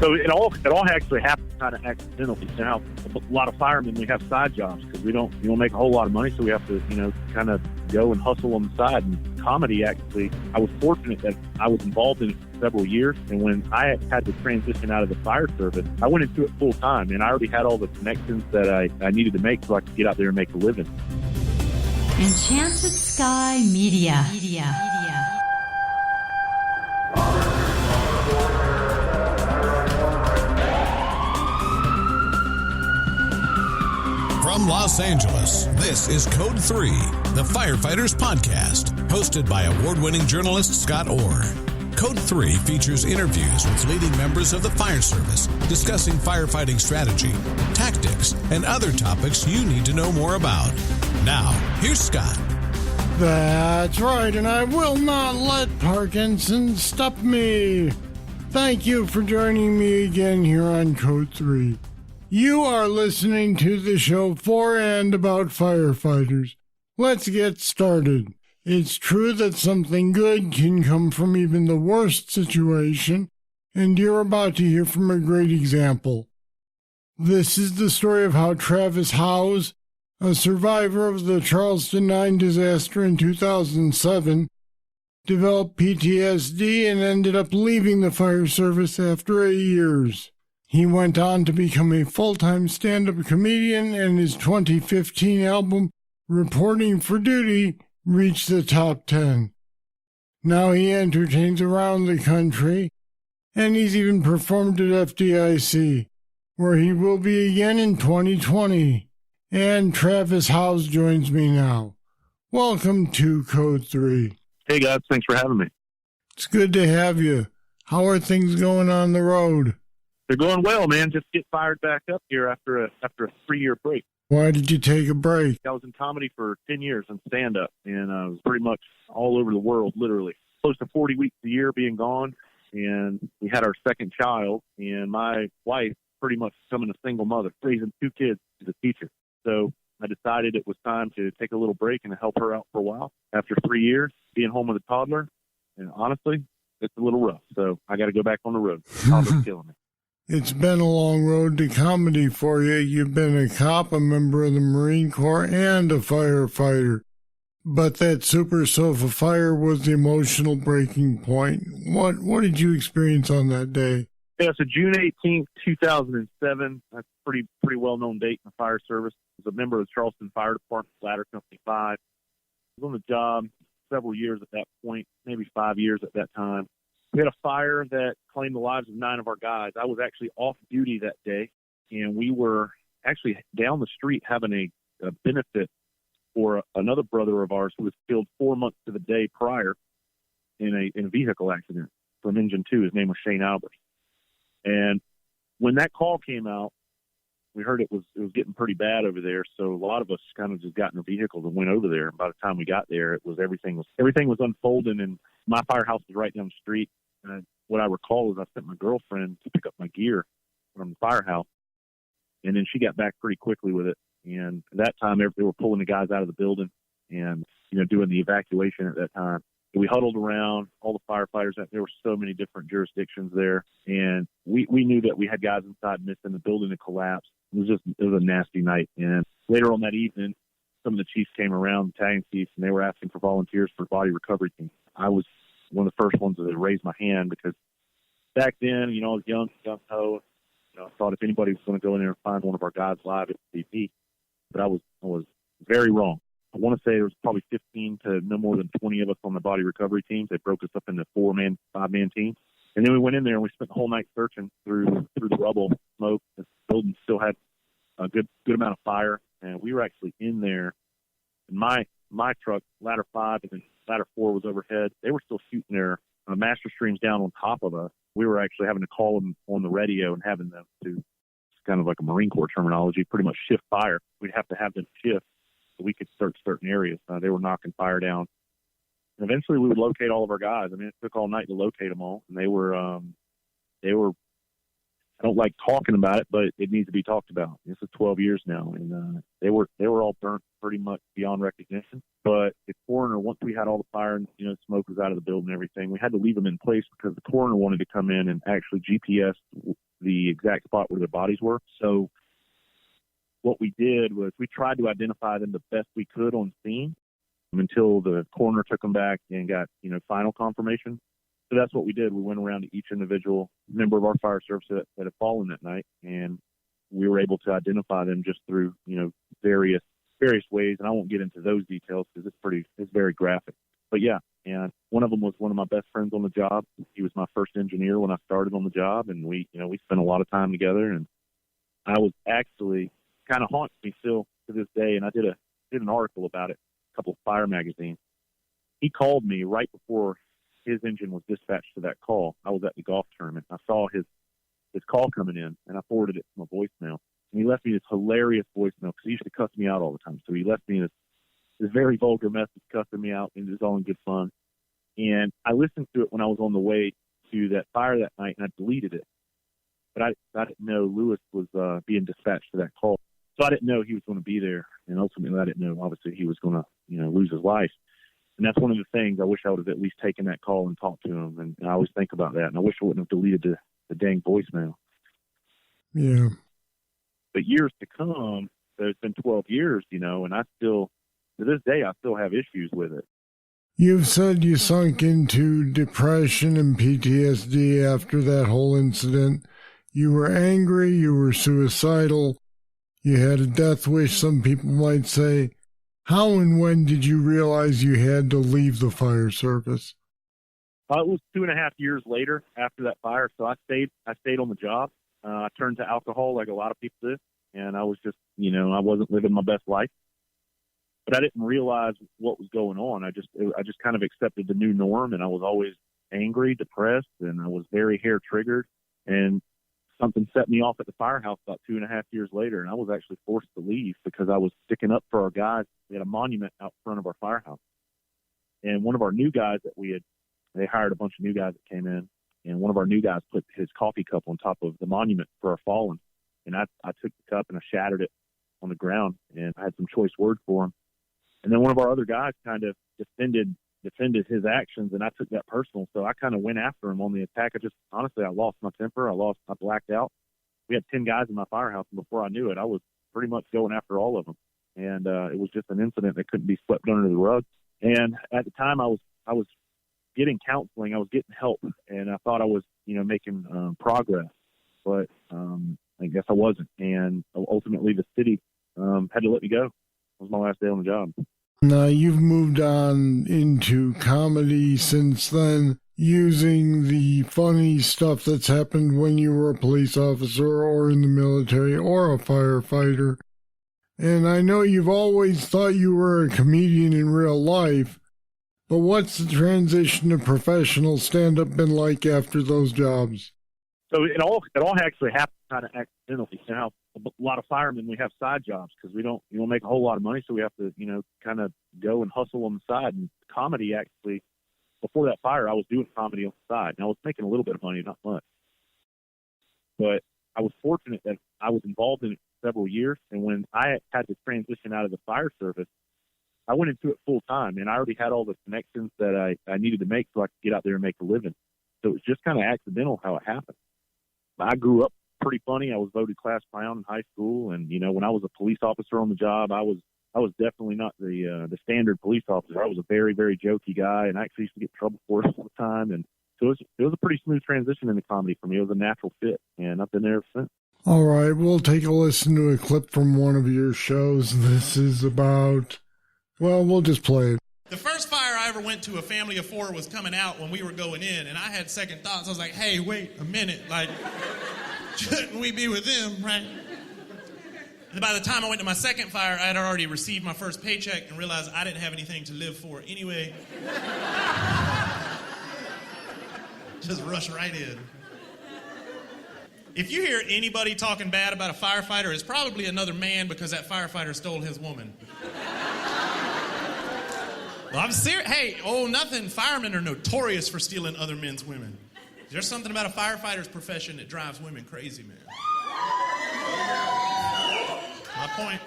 So it all actually happened kind of accidentally. Now, a lot of firemen, we have side jobs because we don't make a whole lot of money, so we have to kind of go and hustle on the side. And comedy, actually, I was fortunate that I was involved in it for several years, and when I had to transition out of the fire service, I went into it full time, and I already had all the connections that I needed to make so I could get out there and make a living. Enchanted Sky Media. From Los Angeles, this is Code 3, the Firefighters Podcast, hosted by award-winning journalist Scott Orr. Code 3 features interviews with leading members of the fire service, discussing firefighting strategy, tactics, and other topics you need to know more about. Now, here's Scott. That's right, and I will not let Parkinson's stop me. Thank you for joining me again here on Code 3. You are listening to the show for and about firefighters. Let's get started. It's true that something good can come from even the worst situation, and you're about to hear from a great example. This is the story of how Travis Howze, a survivor of the Charleston Nine disaster in 2007, developed PTSD and ended up leaving the fire service after 8 years. He went on to become a full-time stand-up comedian, and his 2015 album, Reporting for Duty, reached the top 10. Now he entertains around the country, and he's even performed at FDIC, where he will be again in 2020. And Travis Howze joins me now. Welcome to Code 3. Hey, guys. Thanks for having me. It's good to have you. How are things going on the road? They're going well, man. Just get fired back up here after a 3-year break. Why did you take a break? I was in comedy for 10 years in stand-up, and I was pretty much all over the world, literally. Close to 40 weeks a year being gone, and we had our second child, and my wife pretty much becoming a single mother, raising 2 kids as a teacher. So I decided it was time to take a little break and help her out for a while. After 3 years, being home with a toddler, and honestly, it's a little rough. So I got to go back on the road. Toddler's killing me. It's been a long road to comedy for you. You've been a cop, a member of the Marine Corps, and a firefighter. But that super sofa fire was the emotional breaking point. What did you experience on that day? Yeah, so June 18th, 2007. That's a pretty well-known date in the fire service. I was a member of the Charleston Fire Department, Ladder Company 5. I was on the job several years at that point, maybe 5 years at that time. We had a fire that claimed the lives of 9 of our guys. I was actually off duty that day, and we were actually down the street having a benefit for another brother of ours who was killed 4 months to the day prior in a vehicle accident from Engine 2. His name was Shane Albers. And when that call came out, we heard it was getting pretty bad over there. So a lot of us kind of just got in our vehicles and went over there. And by the time we got there, everything was unfolding, and my firehouse was right down the street. And what I recall is I sent my girlfriend to pick up my gear from the firehouse, and then she got back pretty quickly with it. And at that time, they were pulling the guys out of the building and doing the evacuation at that time. We huddled around, all the firefighters. There were so many different jurisdictions there, and we knew that we had guys inside missing. The building had collapsed. It was a nasty night. And later on that evening, some of the chiefs came around, the battalion chiefs, and they were asking for volunteers for body recovery team. I was one of the first ones that raised my hand because back then, I was young, ho. I thought if anybody was going to go in there and find one of our guys live, it would be me. But I was very wrong. I want to say there was probably 15 to no more than 20 of us on the body recovery teams. They broke us up into 4-man, 5-man teams. And then we went in there and we spent the whole night searching through the rubble, smoke. The building still had a good amount of fire. And we were actually in there. And my truck, ladder 5, and then ladder 4 was overhead. They were still shooting their master streams down on top of us. We were actually having to call them on the radio and having them to, it's kind of like a Marine Corps terminology, pretty much shift fire. We'd have to have them shift so we could search certain areas. They were knocking fire down. And eventually we would locate all of our guys. I mean, it took all night to locate them all. And they were, I don't like talking about it, but it needs to be talked about. This is 12 years now, and they were all burnt pretty much beyond recognition. But the coroner, once we had all the fire and smoke was out of the building and everything, we had to leave them in place because the coroner wanted to come in and actually GPS the exact spot where their bodies were. So what we did was we tried to identify them the best we could on scene until the coroner took them back and got, final confirmation. So that's what we did. We went around to each individual member of our fire service that had fallen that night, and we were able to identify them just through, various ways. And I won't get into those details because it's very graphic. But yeah, and one of them was one of my best friends on the job. He was my first engineer when I started on the job, and we spent a lot of time together. And I was actually kind of haunts me still to this day. And I did an article about it, a couple of fire magazines. He called me right before his engine was dispatched to that call. I was at the golf tournament. I saw his call coming in, and I forwarded it to my voicemail. And he left me this hilarious voicemail because he used to cuss me out all the time. So he left me this very vulgar message cussing me out, and it was all in good fun. And I listened to it when I was on the way to that fire that night, and I deleted it. But I didn't know Lewis was being dispatched to that call. So I didn't know he was going to be there. And ultimately, I didn't know, obviously, he was going to, lose his life. And that's one of the things I wish I would have at least taken that call and talked to him. And I always think about that. And I wish I wouldn't have deleted the dang voicemail. Yeah. But years to come, so it's been 12 years, and I still, to this day, I still have issues with it. You've said you sunk into depression and PTSD after that whole incident. You were angry, you were suicidal, you had a death wish, some people might say. How and when did you realize you had to leave the fire service? It was 2.5 years later after that fire, so I stayed on the job. I turned to alcohol like a lot of people did, and I was just, I wasn't living my best life. But I didn't realize what was going on. I just kind of accepted the new norm, and I was always angry, depressed, and I was very hair-triggered. And something set me off at the firehouse about 2.5 years later, and I was actually forced to leave because I was sticking up for our guys. We had a monument out front of our firehouse. And one of our new guys they hired a bunch of new guys that came in, and one of our new guys put his coffee cup on top of the monument for our fallen. And I took the cup and I shattered it on the ground, and I had some choice words for him. And then one of our other guys kind of defended his actions, and I took that personal. So I kind of went after him on the attack. I lost my temper. I blacked out. We had 10 guys in my firehouse, and before I knew it, I was pretty much going after all of them. And it was just an incident that couldn't be swept under the rug. And at the time, I was getting counseling. I was getting help, and I thought I was, making progress. But I guess I wasn't. And ultimately, the city had to let me go. It was my last day on the job. Now, you've moved on into comedy since then, using the funny stuff that's happened when you were a police officer or in the military or a firefighter. And I know you've always thought you were a comedian in real life, but what's the transition to professional stand-up been like after those jobs? So it all actually happened kind of accidentally. Now, a lot of firemen, we have side jobs because we don't make a whole lot of money, so we have to kind of go and hustle on the side. And comedy, actually, before that fire, I was doing comedy on the side, and I was making a little bit of money, not much. But I was fortunate that I was involved in it for several years, and when I had to transition out of the fire service, I went into it full time, and I already had all the connections that I needed to make so I could get out there and make a living. So it was just kind of accidental how it happened. I grew up pretty funny. I was voted class clown in high school, and when I was a police officer on the job, I was definitely not the standard police officer. I was a very, very jokey guy, and I actually used to get in trouble for it all the time. And so it was a pretty smooth transition into comedy for me. It was a natural fit, and I've been there ever since. All right, we'll take a listen to a clip from one of your shows. This is about, well, we'll just play it. The first fire I ever went to, a family of 4 was coming out when we were going in, and I had second thoughts. I was like, hey, wait a minute. Like, shouldn't we be with them, right? And by the time I went to my second fire, I had already received my first paycheck and realized I didn't have anything to live for anyway. Just rush right in. If you hear anybody talking bad about a firefighter, it's probably another man because that firefighter stole his woman. Well, I'm serious. Hey, nothing. Firemen are notorious for stealing other men's women. There's something about a firefighter's profession that drives women crazy, man. My point.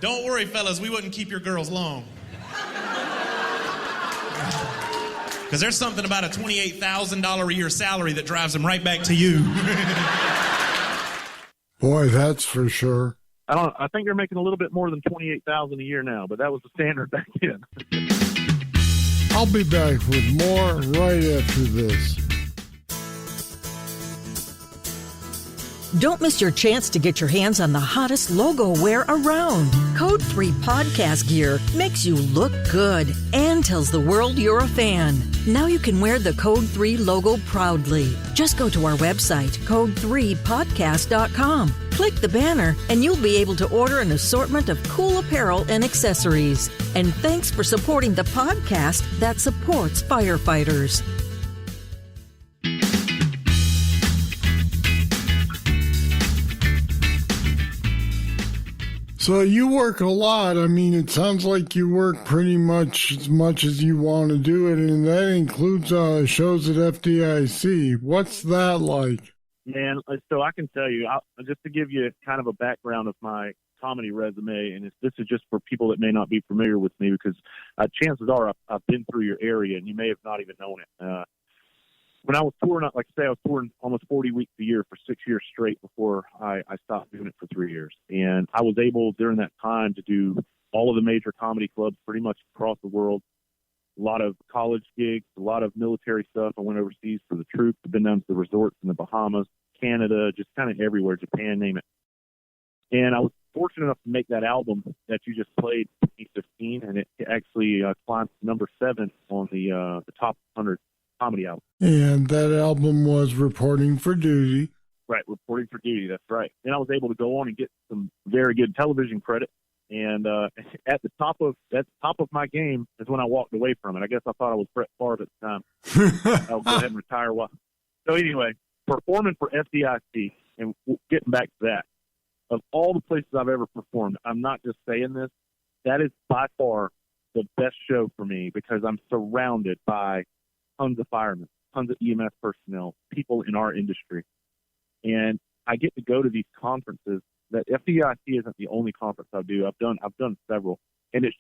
Don't worry, fellas. We wouldn't keep your girls long. Because there's something about a $28,000 a year salary that drives them right back to you. Boy, that's for sure. I think they're making a little bit more than $28,000 a year now, but that was the standard back then. I'll be back with more right after this. Don't miss your chance to get your hands on the hottest logo wear around. Code 3 podcast gear makes you look good and tells the world you're a fan. Now you can wear the Code 3 logo proudly. Just go to our website, code3podcast.com. Click the banner and you'll be able to order an assortment of cool apparel and accessories. And thanks for supporting the podcast that supports firefighters. So you work a lot. I mean, it sounds like you work pretty much as you want to do it, and that includes shows at FDIC. What's that like? Man, so I can tell you, just to give you kind of a background of my comedy resume, and this is just for people that may not be familiar with me, because chances are I've been through your area, and you may have not even known it. When I was touring, like I say, I was touring almost 40 weeks a year for 6 years straight before I stopped doing it for 3 years. And I was able during that time to do all of the major comedy clubs pretty much across the world, a lot of college gigs, a lot of military stuff. I went overseas for the troops. I've been down to the resorts in the Bahamas, Canada, just kind of everywhere, Japan, name it. And I was fortunate enough to make that album that you just played in 2015, and it actually climbed to number 7 on the top 100 comedy album. And that album was Reporting for Duty. Right, Reporting for Duty, that's right. And I was able to go on and get some very good television credit. And at the top of my game is when I walked away from it. I guess I thought I was Brett Favre at the time. I'll go ahead and retire. So anyway, performing for FDIC, and getting back to that, of all the places I've ever performed, I'm not just saying this, that is by far the best show for me, because I'm surrounded by tons of firemen, tons of EMS personnel, people in our industry. And I get to go to these conferences that FDIC isn't the only conference I do. I've done several. And it's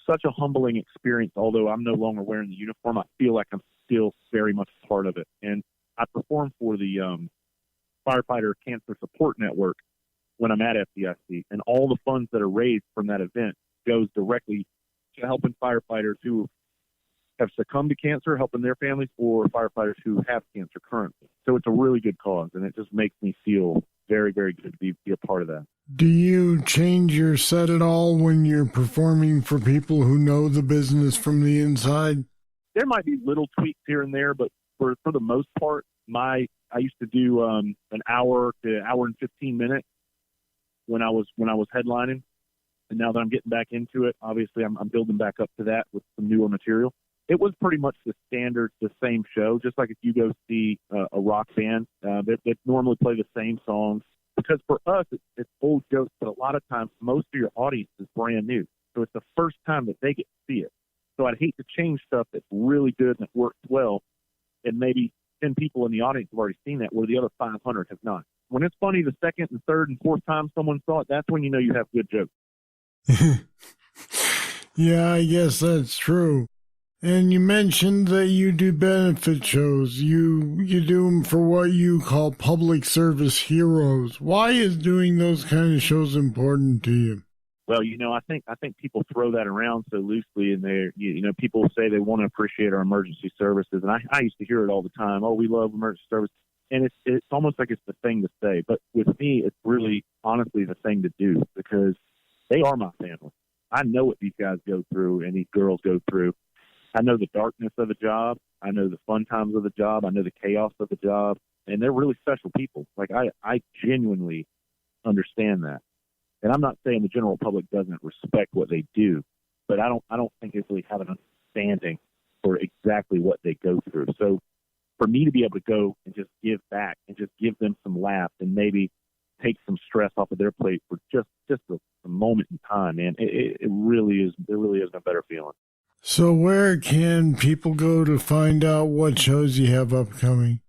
such a humbling experience. Although I'm no longer wearing the uniform, I feel like I'm still very much part of it. And I perform for the Firefighter Cancer Support Network when I'm at FDIC. And all the funds that are raised from that event goes directly to helping firefighters who have succumbed to cancer, helping their families, or firefighters who have cancer currently. So it's a really good cause, and it just makes me feel very, very good to be a part of that. Do you change your set at all when you're performing for people who know the business from the inside? There might be little tweaks here and there, but for the most part, I used to do an hour to hour and 15 minutes when I was headlining, and now that I'm getting back into it, obviously I'm building back up to that with some newer material. It was pretty much the standard, the same show, just like if you go see a rock band, they normally play the same songs. Because for us, it's old jokes, but a lot of times most of your audience is brand new. So it's the first time that they get to see it. So I'd hate to change stuff that's really good and that works well, and maybe 10 people in the audience have already seen that, where the other 500 have not. When it's funny the second and third and fourth time someone saw it, that's when you know you have good jokes. Yeah, I guess that's true. And you mentioned that you do benefit shows. You do them for what you call public service heroes. Why is doing those kind of shows important to you? Well, I think people throw that around so loosely, and people say they want to appreciate our emergency services, and I used to hear it all the time. Oh, we love emergency service, and it's almost like it's the thing to say. But with me, it's really honestly the thing to do, because they are my family. I know what these guys go through and these girls go through. I know the darkness of the job. I know the fun times of the job. I know the chaos of the job. And they're really special people. Like, I genuinely understand that. And I'm not saying the general public doesn't respect what they do, but I don't think they really have an understanding for exactly what they go through. So for me to be able to go and just give back and just give them some laughs and maybe take some stress off of their plate for just a moment in time, man, it really is a better feeling. So where can people go to find out what shows you have upcoming?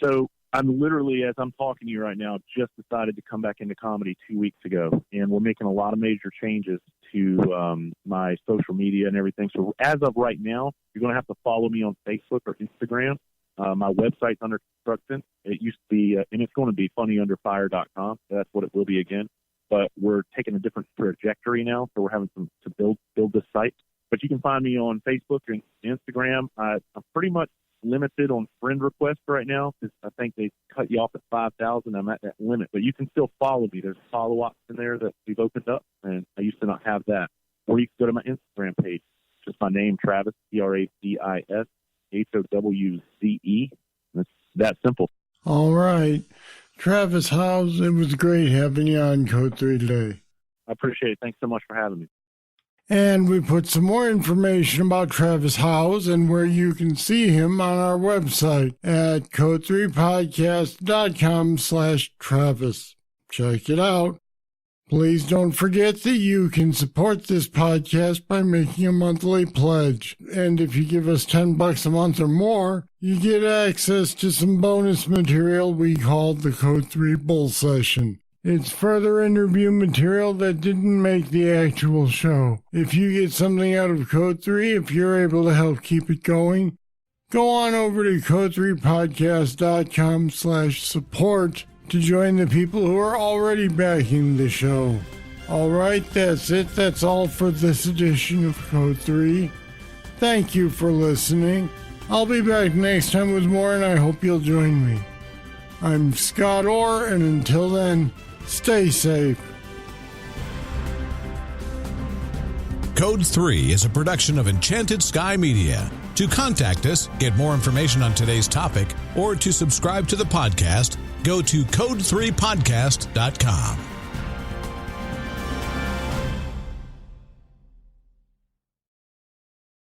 So I'm literally, as I'm talking to you right now, just decided to come back into comedy 2 weeks ago, and we're making a lot of major changes to my social media and everything. So as of right now, you're going to have to follow me on Facebook or Instagram. My website's under construction. It used to be, and it's going to be funnyunderfire.com. That's what it will be again. But we're taking a different trajectory now, so we're having to build this site. But you can find me on Facebook and Instagram. I'm pretty much limited on friend requests right now because I think they cut you off at 5,000. I'm at that limit, but you can still follow me. There's a follow option there that we've opened up, and I used to not have that. Or you can go to my Instagram page, just my name, Travis, TravisHowze. It's that simple. All right, Travis Howze, it was great having you on Code 3 today. I appreciate it. Thanks so much for having me. And we put some more information about Travis Howze and where you can see him on our website at code3podcast.com/Travis. Check it out. Please don't forget that you can support this podcast by making a monthly pledge. And if you give us $10 a month or more, you get access to some bonus material we call the Code 3 Bull Session. It's further interview material that didn't make the actual show. If you get something out of Code 3, if you're able to help keep it going, go on over to code3podcast.com/support to join the people who are already backing the show. All right, that's it. That's all for this edition of Code 3. Thank you for listening. I'll be back next time with more, and I hope you'll join me. I'm Scott Orr, and until then, stay safe. Code 3 is a production of Enchanted Sky Media. To contact us, get more information on today's topic, or to subscribe to the podcast, go to code3podcast.com.